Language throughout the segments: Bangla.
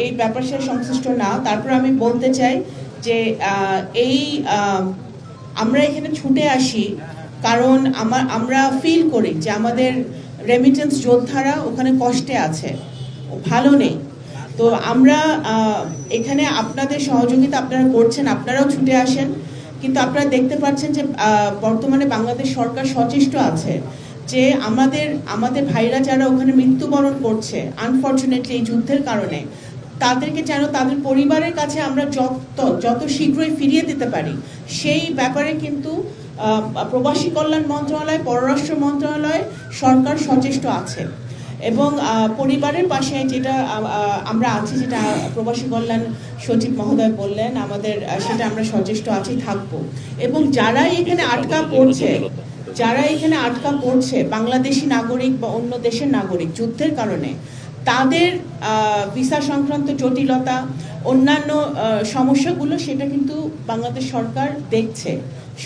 এই ব্যাপারের সাথে সংশ্লিষ্ট না, তারপর আমি বলতে চাই যে এই আমরা এখানে ছুটে আসি কারণ আমরা ফিল করি যে আমাদের রেমিটেন্স যোদ্ধারা ওখানে কষ্টে আছে, ভালো নেই। তো আমরা এখানে আপনাদের সহযোগিতা আপনারা করছেন, আপনারাও ছুটে আসেন, কিন্তু আপনারা দেখতে পাচ্ছেন যে বর্তমানে বাংলাদেশ সরকার সচেষ্ট আছে যে আমাদের ভাইরা যারা ওখানে মৃত্যুবরণ করছে আনফরচুনেটলি এই যুদ্ধের কারণে, তাদেরকে যেন তাদের পরিবারের কাছে আমরা যত শীঘ্রই ফিরিয়ে দিতে পারি সেই ব্যাপারে কিন্তু প্রবাসী কল্যাণ মন্ত্রণালয়, পররাষ্ট্র মন্ত্রণালয়, সরকার সচেষ্ট আছে। এবং পরিবারের পাশে যেটা আমরা আছি, যেটা প্রবাসী কল্যাণ সচিব মহোদয় বললেন, আমাদের সেটা আমরা সচেষ্ট আছি, থাকবো। এবং যারা এখানে আটকা পড়ছে বাংলাদেশি নাগরিক বা অন্য দেশের নাগরিক যুদ্ধের কারণে, তাদের ভিসা সংক্রান্ত জটিলতা, অন্যান্য সমস্যাগুলো সেটা কিন্তু বাংলাদেশ সরকার দেখছে,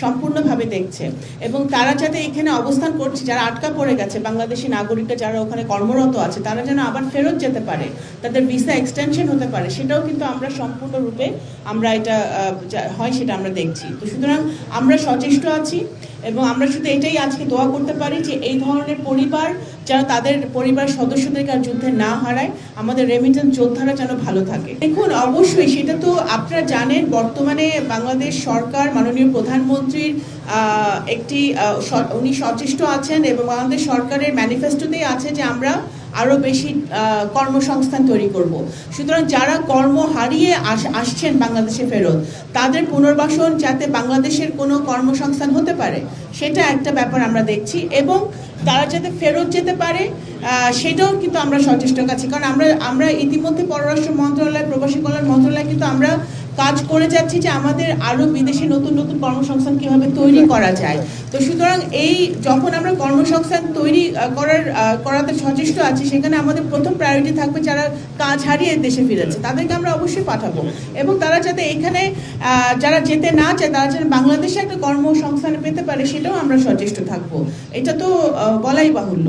সম্পূর্ণভাবে দেখছে। এবং তারা যাতে এখানে অবস্থান করছে, যারা আটকা পড়ে গেছে বাংলাদেশি নাগরিকরা যারা ওখানে কর্মরত আছে, তারা যেন আবার ফেরত যেতে পারে, তাদের ভিসা এক্সটেনশন হতে পারে, সেটাও কিন্তু আমরা সম্পূর্ণরূপে আমরা এটা হয় সেটা আমরা দেখছি। তো সুতরাং আমরা সচেষ্ট আছি এবং আমরা শুধু এটাই আজকে দোয়া করতে পারি যে এই ধরনের পরিবার যারা তাদের পরিবার সদস্যদেরকে আর যুদ্ধে না হারায়, আমাদের রেমিটেন্স যোদ্ধারা যেন ভালো থাকে। দেখুন, অবশ্যই সেটা তো আপনারা জানেন, বর্তমানে বাংলাদেশ সরকার মাননীয় প্রধানমন্ত্রীর উনি সচেষ্ট আছেন এবং বাংলাদেশ সরকারের ম্যানিফেস্টোতেই আছে যে আমরা আরো বেশি কর্মসংস্থান তৈরি করব। সুতরাং যারা কর্ম হারিয়ে আসছেন বাংলাদেশে ফেরত, তাদের পুনর্বাসন যাতে বাংলাদেশের কোনো কর্মসংস্থান হতে পারে, সেটা একটা ব্যাপার আমরা দেখছি। এবং তারা যাতে ফেরত যেতে পারে সেটাও কিন্তু আমরা সচেষ্ট আছি, কারণ আমরা ইতিমধ্যে পররাষ্ট্র মন্ত্রণালয়, প্রবাসী কল্যাণ মন্ত্রণালয় কিন্তু আমরা কাজ করে যাচ্ছি যে আমাদের আরো বিদেশে নতুন নতুন কর্মসংস্থান কিভাবে তৈরি করা যায়। তো সুতরাং এই যখন আমরা কর্মসংস্থান তৈরি করাতে সচেষ্ট আছি, সেখানে আমাদের প্রথম প্রায়োরিটি থাকবে যারা কাজ হারিয়ে দেশে ফিরেছে, তাদেরকে আমরা অবশ্যই পাঠাবো। এবং তারা যাতে এখানে যারা যেতে না চায়, তারা যেন বাংলাদেশে একটা কর্মসংস্থান পেতে পারে, সেটাও আমরা সচেষ্ট থাকবো। এটা তো বলাই বাহুল্য।